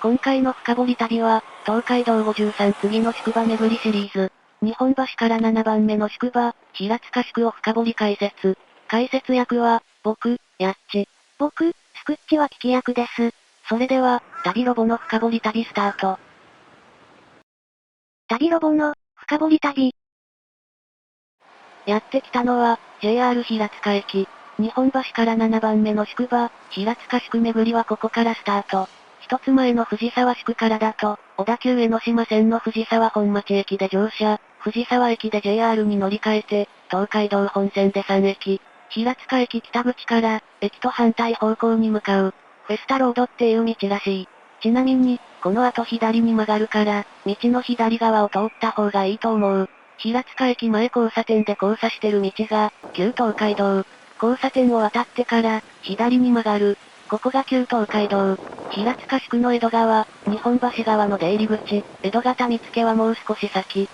今回の深掘り旅は、東海道53次の宿場巡りシリーズ。日本橋から7番目の宿場、平塚宿を深掘り解説。解説役は、僕、やっち。僕、スクッチは聞き役です。それでは、旅ロボの深掘り旅スタート。旅ロボの、深掘り旅。やってきたのは、JR 平塚駅。日本橋から7番目の宿場、平塚宿巡りはここからスタート。一つ前の藤沢宿からだと、小田急江ノ島線の藤沢本町駅で乗車、藤沢駅で JR に乗り換えて、東海道本線で3駅、平塚駅北口から、駅と反対方向に向かう、フェスタロードっていう道らしい。ちなみに、この後左に曲がるから、道の左側を通った方がいいと思う。平塚駅前交差点で交差してる道が、旧東海道。交差点を渡ってから、左に曲がる。ここが旧東海道。平塚宿の江戸川、日本橋側の出入り口、江戸方見附はもう少し先。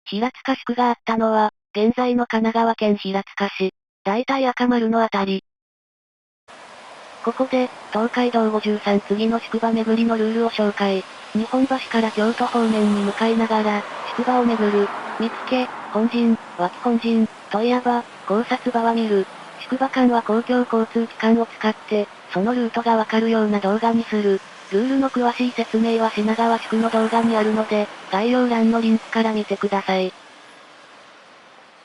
平塚宿があったのは、現在の神奈川県平塚市。だいたい赤丸のあたり。ここで、東海道53次の宿場巡りのルールを紹介。日本橋から京都方面に向かいながら、宿場を巡る。見附、本陣、脇本陣、問屋場、考察場は見る。宿場間は公共交通機関を使って、そのルートがわかるような動画にする。ルールの詳しい説明は品川宿の動画にあるので、概要欄のリンクから見てください。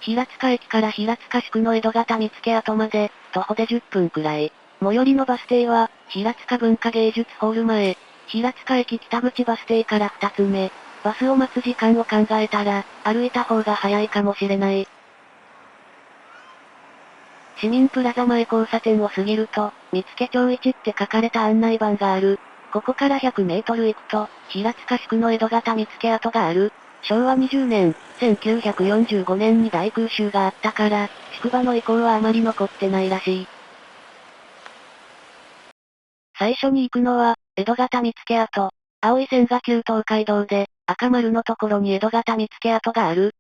平塚駅から平塚宿の江戸方見附跡まで、徒歩で10分くらい。最寄りのバス停は、平塚文化芸術ホール前。平塚駅北口バス停から2つ目。バスを待つ時間を考えたら、歩いた方が早いかもしれない。市民プラザ前交差点を過ぎると、見附町1って書かれた案内板がある。ここから100メートル行くと、平塚宿の江戸方見附跡がある。昭和20年、1945年に大空襲があったから、宿場の遺構はあまり残ってないらしい。最初に行くのは、江戸方見附跡。青い線が旧東海道で、赤丸のところに江戸方見附跡がある。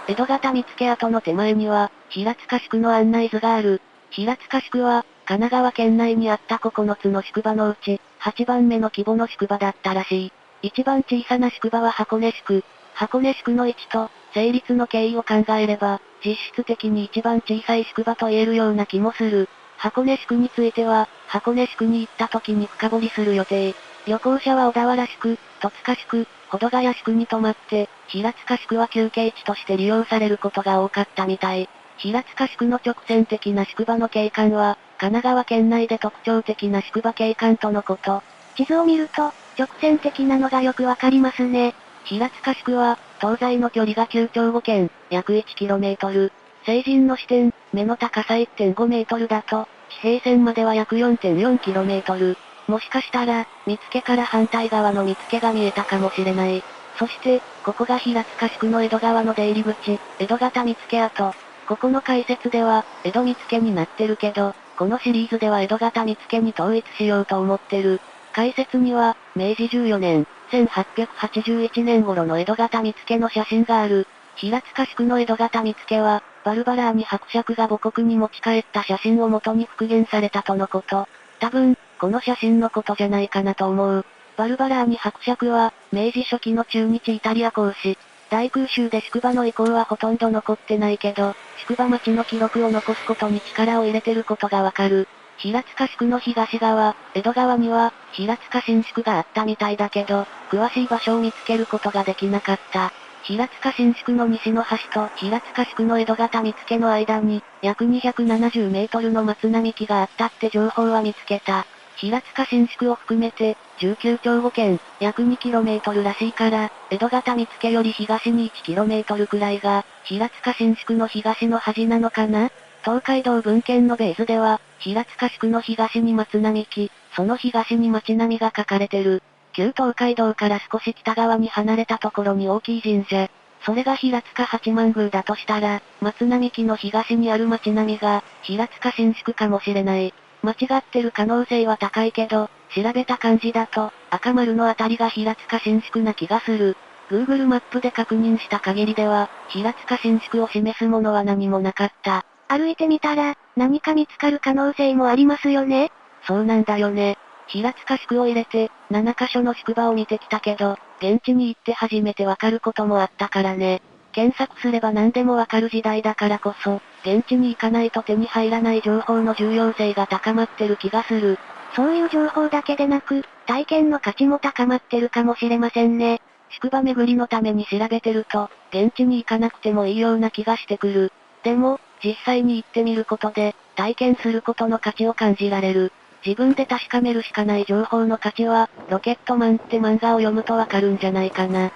江戸方見附跡の手前には、平塚宿の案内図がある。平塚宿は、神奈川県内にあった9つの宿場のうち、8番目の規模の宿場だったらしい。一番小さな宿場は箱根宿。箱根宿の位置と、成立の経緯を考えれば、実質的に一番小さい宿場と言えるような気もする。箱根宿については、箱根宿に行った時に深掘りする予定。旅行者は小田原宿、戸塚宿、保土ヶ谷宿に泊まって、平塚宿は休憩地として利用されることが多かったみたい。平塚宿の直線的な宿場の景観は、神奈川県内で特徴的な宿場景観とのこと。地図を見ると、直線的なのがよくわかりますね。平塚宿は、東西の距離が9兆5県、約 1km。成人の視点、目の高さ 1.5 メートルだと、地平線までは約 4.4km。もしかしたら、見附から反対側の見附が見えたかもしれない。そして、ここが平塚宿の江戸川の出入り口、江戸方見附跡。ここの解説では、江戸見附になってるけど、このシリーズでは江戸方見附に統一しようと思ってる。解説には、明治14年、1881年頃の江戸方見附の写真がある。平塚宿の江戸方見附は、バルバラーニ伯爵が母国に持ち帰った写真を元に復元されたとのこと。多分、この写真のことじゃないかなと思う。バルバラーニ伯爵は、明治初期の駐日イタリア公使。大空襲で宿場の遺構はほとんど残ってないけど、宿場町の記録を残すことに力を入れてることがわかる。平塚宿の東側、江戸川には、平塚新宿があったみたいだけど、詳しい場所を見つけることができなかった。平塚新宿の西の端と平塚宿の江戸方見附の間に、約270メートルの松並木があったって情報は見つけた。平塚新宿を含めて、19兆5県、約 2km らしいから、江戸方見附より東に 1km くらいが、平塚新宿の東の端なのかな？東海道文献のベースでは、平塚宿の東に松並木、その東に町並みが書かれてる。旧東海道から少し北側に離れたところに大きい神社。それが平塚八幡宮だとしたら、松並木の東にある町並みが、平塚新宿かもしれない。間違ってる可能性は高いけど、調べた感じだと、赤丸のあたりが平塚新宿な気がする。Google マップで確認した限りでは、平塚新宿を示すものは何もなかった。歩いてみたら、何か見つかる可能性もありますよね？そうなんだよね。平塚宿を入れて、7カ所の宿場を見てきたけど、現地に行って初めてわかることもあったからね。検索すれば何でもわかる時代だからこそ、現地に行かないと手に入らない情報の重要性が高まってる気がする。そういう情報だけでなく、体験の価値も高まってるかもしれませんね。宿場巡りのために調べてると、現地に行かなくてもいいような気がしてくる。でも、実際に行ってみることで、体験することの価値を感じられる。自分で確かめるしかない情報の価値は、ロケットマンって漫画を読むとわかるんじゃないかな。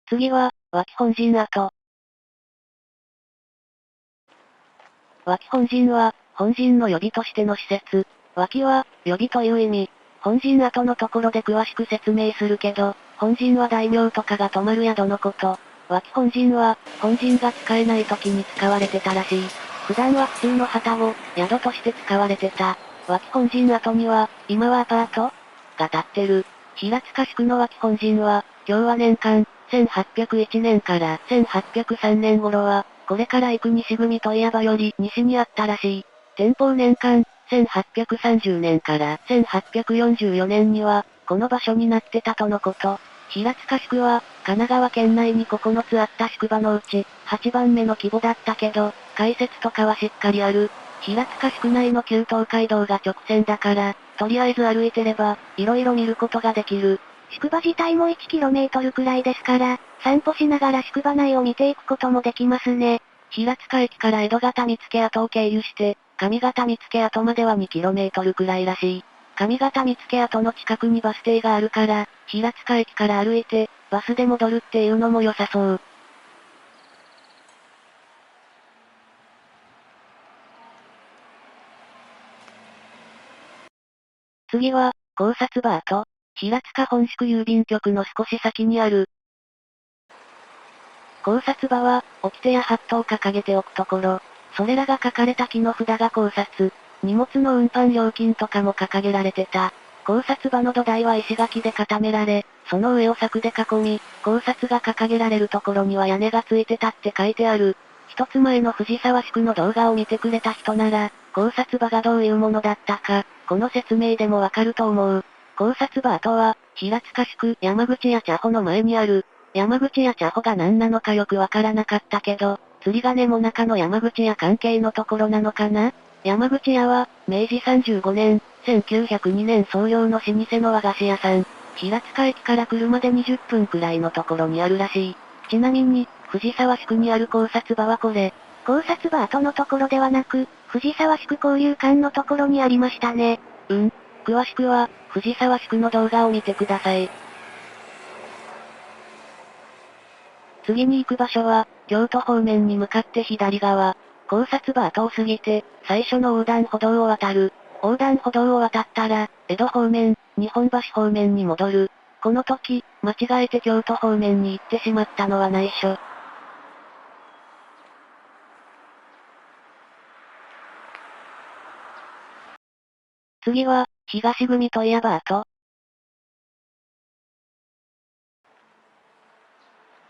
次は、脇本陣跡。脇本陣は、本陣の予備としての施設。脇は、予備という意味。本陣跡のところで詳しく説明するけど、本陣は大名とかが泊まる宿のこと。脇本陣は、本陣が使えない時に使われてたらしい。普段は普通の旗を、宿として使われてた。脇本陣跡には、今はアパートが建ってる。平塚宿の脇本陣は、昭和年間、1801年から1803年頃は、これから行く西組問屋場より西にあったらしい。天保年間、1830年から1844年には、この場所になってたとのこと。平塚宿は、神奈川県内に9つあった宿場のうち、8番目の規模だったけど、解説とかはしっかりある。平塚宿内の旧東海道が直線だから、とりあえず歩いてれば、色々見ることができる。宿場自体も 1km くらいですから、散歩しながら宿場内を見ていくこともできますね。平塚駅から江戸方見附跡を経由して、上方見附跡までは 2km くらいらしい。上方見附跡の近くにバス停があるから、平塚駅から歩いて、バスで戻るっていうのも良さそう。次は、高札場跡。平塚本宿郵便局の少し先にある。高札場は、掟やハットを掲げておくところ。それらが書かれた木の札が高札。荷物の運搬料金とかも掲げられてた。高札場の土台は石垣で固められ、その上を柵で囲み、高札が掲げられるところには屋根がついてたって書いてある。一つ前の藤沢宿の動画を見てくれた人なら、高札場がどういうものだったか、この説明でもわかると思う。高札場跡は、平塚宿山口屋茶舗の前にある。山口屋茶舗が何なのかよくわからなかったけど、釣り鐘も中の山口屋関係のところなのかな。山口屋は、明治35年、1902年創業の老舗の和菓子屋さん。平塚駅から車で20分くらいのところにあるらしい。ちなみに、藤沢宿にある高札場はこれ。高札場跡のところではなく、藤沢宿交流館のところにありましたね。詳しくは、藤沢宿の動画を見てください。次に行く場所は、京都方面に向かって左側。高札場跡を過ぎて、最初の横断歩道を渡る。横断歩道を渡ったら、江戸方面、日本橋方面に戻る。この時、間違えて京都方面に行ってしまったのは内緒。次は、東組問屋場跡。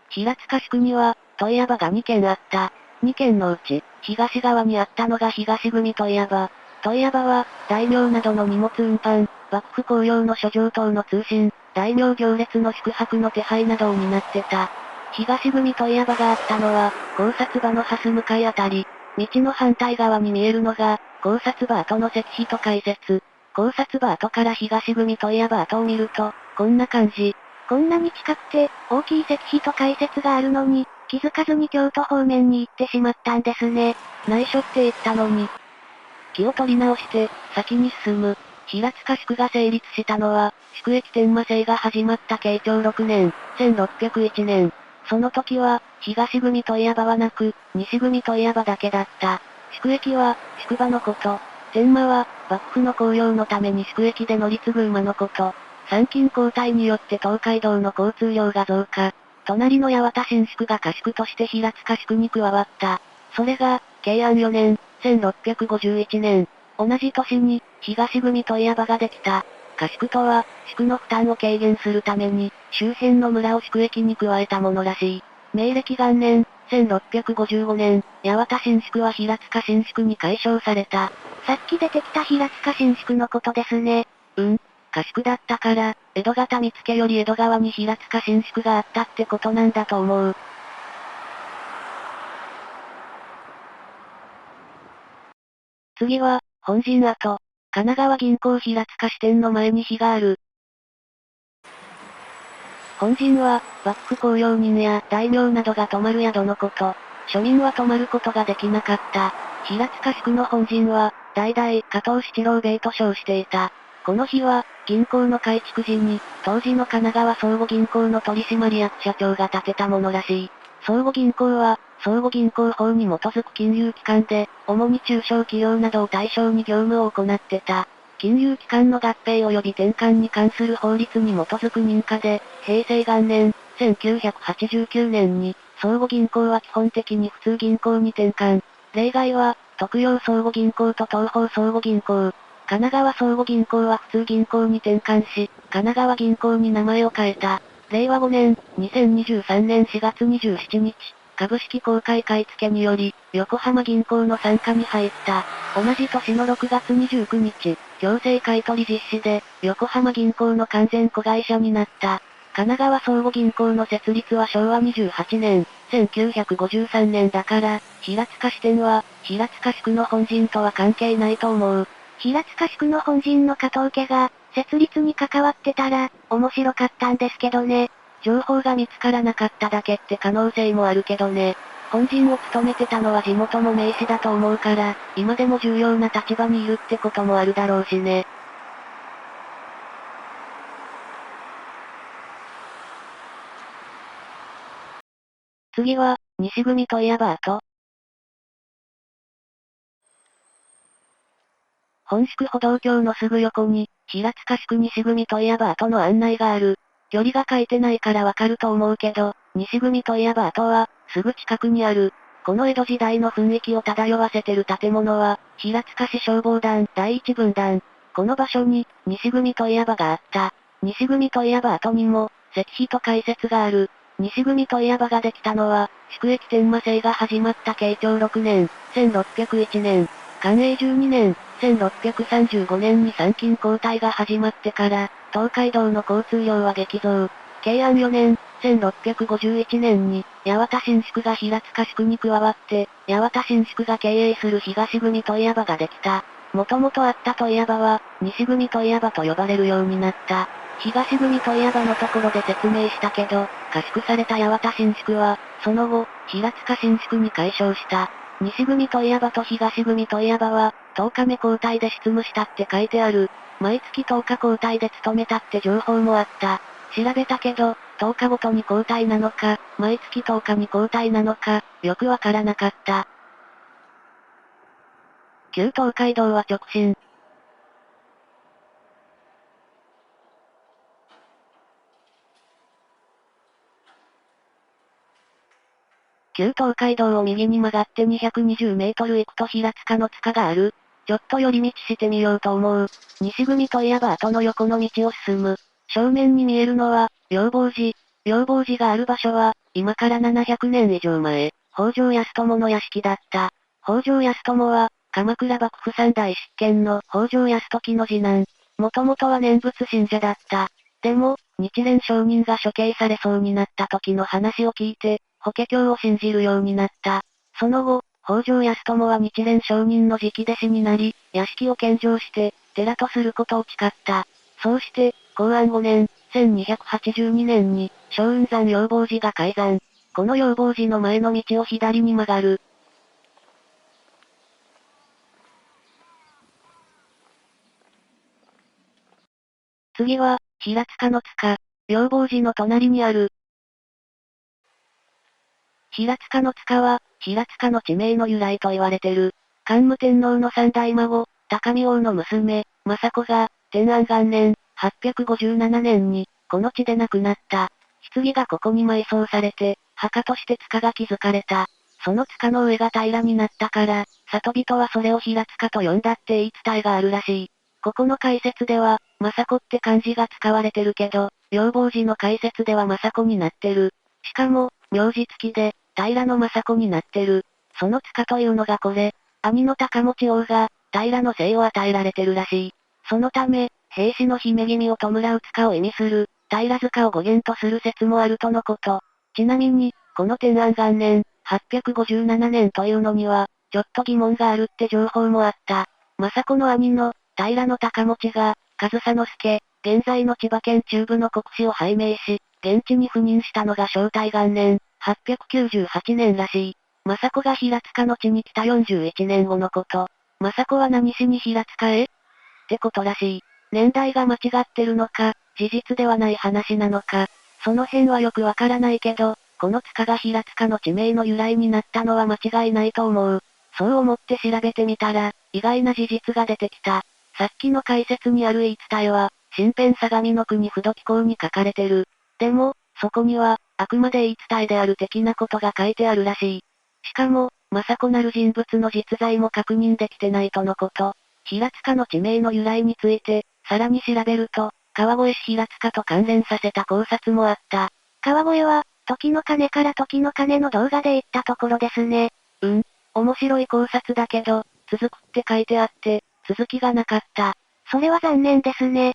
平塚宿には、問屋場が2軒あった。2軒のうち、東側にあったのが東組問屋場。問屋場は、大名などの荷物運搬、幕府公用の書状等の通信、大名行列の宿泊の手配などを担ってた。東組問屋場があったのは、高札場の蓮向かいあたり。道の反対側に見えるのが、高札場跡の石碑と解説。高札場跡から東組問屋場跡を見ると、こんな感じ。こんなに近くて、大きい石碑と解説があるのに、気づかずに京都方面に行ってしまったんですね。内緒って言ったのに。気を取り直して、先に進む。平塚宿が成立したのは、宿駅天満制が始まった慶長6年、1601年。その時は、東組問屋場はなく、西組問屋場だけだった。宿駅は、宿場のこと。天満は、幕府の公用のために宿駅で乗り継ぐ馬のこと。参勤交代によって東海道の交通量が増加。隣の八幡新宿が家宿として平塚宿に加わった。それが、慶安4年、1651年。同じ年に、東組問屋場ができた。家宿とは、宿の負担を軽減するために、周辺の村を宿駅に加えたものらしい。明暦元年、1655年、八幡新宿は平塚新宿に改称された。さっき出てきた平塚新宿のことですね。家宿だったから、江戸方見附より江戸川に平塚新宿があったってことなんだと思う。次は、本陣跡。神奈川銀行平塚支店の前に碑がある。本陣は、幕府公用人や大名などが泊まる宿のこと。庶民は泊まることができなかった。平塚宿の本陣は、代々、加藤七郎兵衛と称していた。この日は、銀行の改築時に、当時の神奈川相互銀行の取締役社長が建てたものらしい。相互銀行は、相互銀行法に基づく金融機関で、主に中小企業などを対象に業務を行ってた。金融機関の合併及び転換に関する法律に基づく認可で、平成元年、1989年に、相互銀行は基本的に普通銀行に転換。例外は、徳陽相互銀行と東方相互銀行。神奈川相互銀行は普通銀行に転換し、神奈川銀行に名前を変えた。令和5年、2023年4月27日、株式公開買い付けにより、横浜銀行の傘下に入った。同じ年の6月29日、強制買取実施で、横浜銀行の完全子会社になった。神奈川相互銀行の設立は昭和28年、1953年だから、平塚支店は、平塚宿の本陣とは関係ないと思う。平塚宿の本陣の加藤家が、設立に関わってたら、面白かったんですけどね。情報が見つからなかっただけって可能性もあるけどね。本陣を務めてたのは地元の名士だと思うから、今でも重要な立場にいるってこともあるだろうしね。次は、西組問屋バート。本宿歩道橋のすぐ横に、平塚宿西組問屋バートの案内がある。距離が書いてないからわかると思うけど、西組問屋バートは、すぐ近くにある。この江戸時代の雰囲気を漂わせてる建物は、平塚市消防団第一分団。この場所に、西組問屋場があった。西組問屋バートにも、石碑と解説がある。西組問屋場ができたのは、宿駅天満制が始まった慶長6年、1601年。寛永12年、1635年に参勤交代が始まってから、東海道の交通量は激増。慶安4年、1651年に、八幡新宿が平塚宿に加わって、八幡新宿が経営する東組問屋場ができた。もともとあった問屋場は、西組問屋場と呼ばれるようになった。東組問屋場のところで説明したけど、合宿された八幡新宿は、その後、平塚新宿に改称した。西組問屋場と東組問屋場は、10日目交代で執務したって書いてある。毎月10日交代で勤めたって情報もあった。調べたけど、10日ごとに交代なのか、毎月10日に交代なのか、よくわからなかった。旧東海道は直進。旧東海道を右に曲がって220メートル行くと平塚の塚がある。ちょっと寄り道してみようと思う。西組問屋バートの横の道を進む。正面に見えるのは、妙法寺。妙法寺がある場所は、今から700年以上前、北条泰友の屋敷だった。北条泰友は、鎌倉幕府三代執権の北条泰時の次男。もともとは念仏信者だった。でも、日蓮上人が処刑されそうになった時の話を聞いて、法華経を信じるようになった。その後、北条泰友は日蓮上人の直弟子になり、屋敷を献上して、寺とすることを誓った。そうして、公安5年、1282年に、松雲山養坊寺が開山。この養坊寺の前の道を左に曲がる。次は、平塚の塚。養坊寺の隣にある。平塚の塚は、平塚の地名の由来と言われてる。桓武天皇の三代孫、高見王の娘、政子が、天安元年、857年に、この地で亡くなった。棺がここに埋葬されて、墓として塚が築かれた。その塚の上が平らになったから、里人はそれを平塚と呼んだって言い伝えがあるらしい。ここの解説では、政子って漢字が使われてるけど、養坊寺の解説では政子になってる。しかも、名字付きで、平将門になってる。その塚というのがこれ、兄の高持王が、平の姓を与えられてるらしい。そのため、兵士の姫君を弔う塚を意味する、平塚を語源とする説もあるとのこと。ちなみに、この天安元年、857年というのには、ちょっと疑問があるって情報もあった。政子の兄の、平の高持が、上総介、現在の千葉県中部の国司を拝命し、現地に赴任したのが正体元年、898年らしい。政子が平塚の地に来た41年後のこと。政子は何しに平塚へってことらしい。年代が間違ってるのか、事実ではない話なのか、その辺はよくわからないけど、この塚が平塚の地名の由来になったのは間違いないと思う。そう思って調べてみたら、意外な事実が出てきた。さっきの解説にある言い伝えは、新編相模の国不土紀行に書かれてる。でも、そこには、あくまで言い伝えである的なことが書いてあるらしい。しかも、政子なる人物の実在も確認できてないとのこと。平塚の地名の由来について、さらに調べると、川越市平塚と関連させた考察もあった。川越は、時の鐘から時の鐘の動画で言ったところですね。面白い考察だけど、続くって書いてあって、続きがなかった。それは残念ですね。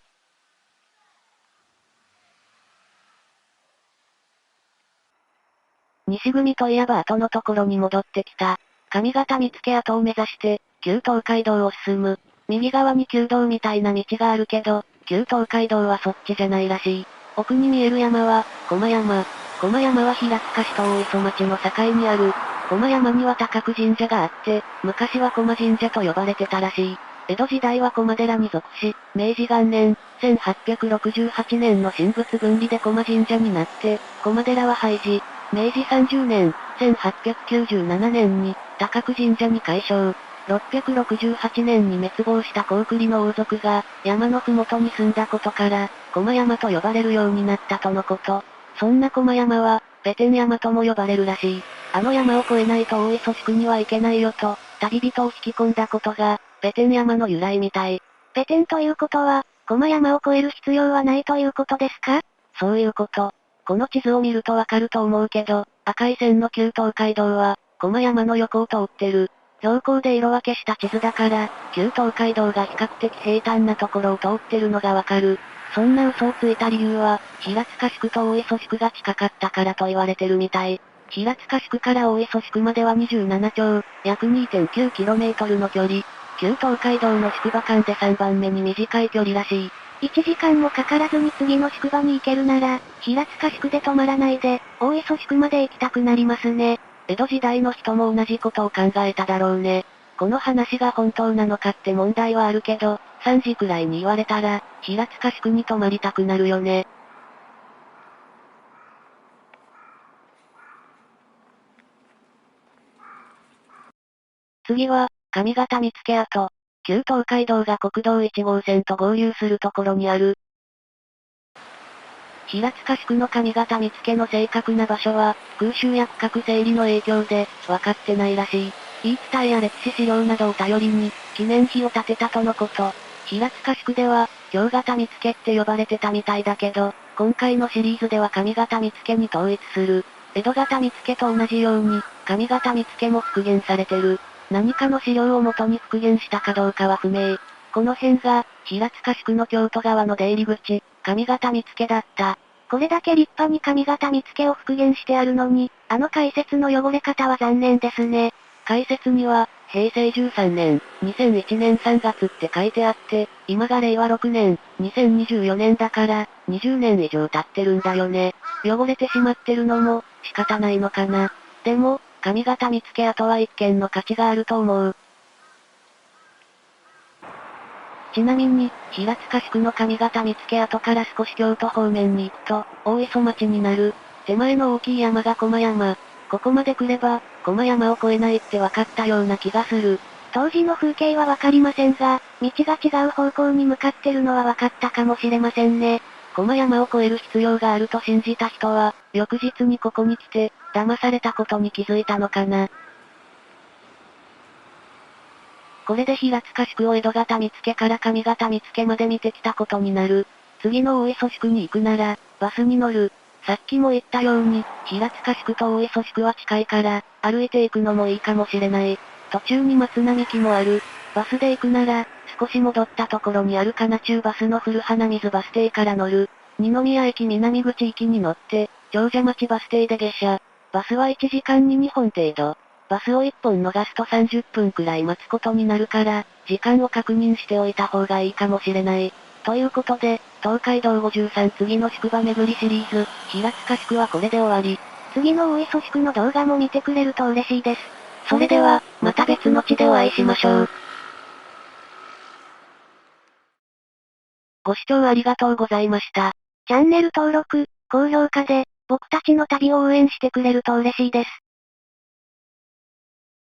西組といえば後のところに戻ってきた。上方見附跡を目指して、旧東海道を進む。右側に旧道みたいな道があるけど、旧東海道はそっちじゃないらしい。奥に見える山は、駒山。駒山は平塚市と大磯町の境にある。駒山には高久神社があって、昔は駒神社と呼ばれてたらしい。江戸時代は駒寺に属し、明治元年、1868年の神仏分離で駒神社になって、駒寺は廃寺。明治30年、1897年に、高久神社に改称。668年に滅亡した高句麗の王族が、山のふもとに住んだことから、駒山と呼ばれるようになったとのこと。そんな駒山は、ベテン山とも呼ばれるらしい。あの山を越えないと大磯地区には行けないよと、旅人を引き込んだことが、ベテン山の由来みたい。ベテンということは、駒山を越える必要はないということですか？そういうこと。この地図を見るとわかると思うけど、赤い線の旧東海道は、駒山の横を通ってる。標高で色分けした地図だから、旧東海道が比較的平坦なところを通ってるのがわかる。そんな嘘をついた理由は、平塚宿と大磯宿が近かったからと言われてるみたい。平塚宿から大磯宿までは27町、約 2.9km の距離。旧東海道の宿場間で3番目に短い距離らしい。1時間もかからずに次の宿場に行けるなら、平塚宿で止まらないで、大磯宿まで行きたくなりますね。江戸時代の人も同じことを考えただろうね。この話が本当なのかって問題はあるけど、3時くらいに言われたら、平塚宿に泊まりたくなるよね。次は、上方見附跡。旧東海道が国道1号線と合流するところにある。平塚宿の上方見附の正確な場所は、空襲や区画整理の影響で、分かってないらしい。言い伝えや歴史資料などを頼りに、記念碑を建てたとのこと。平塚宿では、京方見附って呼ばれてたみたいだけど、今回のシリーズでは上方見附に統一する。江戸方見附と同じように、上方見附も復元されてる。何かの資料を元に復元したかどうかは不明。この辺が、平塚宿の京都側の出入り口、上方見附だった。これだけ立派に上方見附を復元してあるのに、あの解説の汚れ方は残念ですね。解説には、平成13年、2001年3月って書いてあって、今が令和6年、2024年だから、20年以上経ってるんだよね。汚れてしまってるのも、仕方ないのかな。でも、上方見附跡は一見の価値があると思う。ちなみに、平塚宿の上方見附跡から少し京都方面に行くと、大磯町になる。手前の大きい山が駒山。ここまで来れば、駒山を越えないって分かったような気がする。当時の風景はわかりませんが、道が違う方向に向かってるのは分かったかもしれませんね。駒山を越える必要があると信じた人は、翌日にここに来て、騙されたことに気づいたのかな。これで平塚宿を江戸方見附から上方見附まで見てきたことになる。次の大磯宿に行くなら、バスに乗る。さっきも言ったように、平塚宿と大磯宿は近いから、歩いて行くのもいいかもしれない。途中に松並木もある。バスで行くなら、少し戻ったところにある金中バスの古花水バス停から乗る。二宮駅南口行きに乗って、長者町バス停で下車。バスは1時間に2本程度。バスを1本逃すと30分くらい待つことになるから、時間を確認しておいた方がいいかもしれない。ということで、東海道53次の宿場巡りシリーズ、平塚宿はこれで終わり。次の大磯宿の動画も見てくれると嬉しいです。それでは、また別の地でお会いしましょう。ご視聴ありがとうございました。チャンネル登録、高評価で、僕たちの旅を応援してくれると嬉しいです。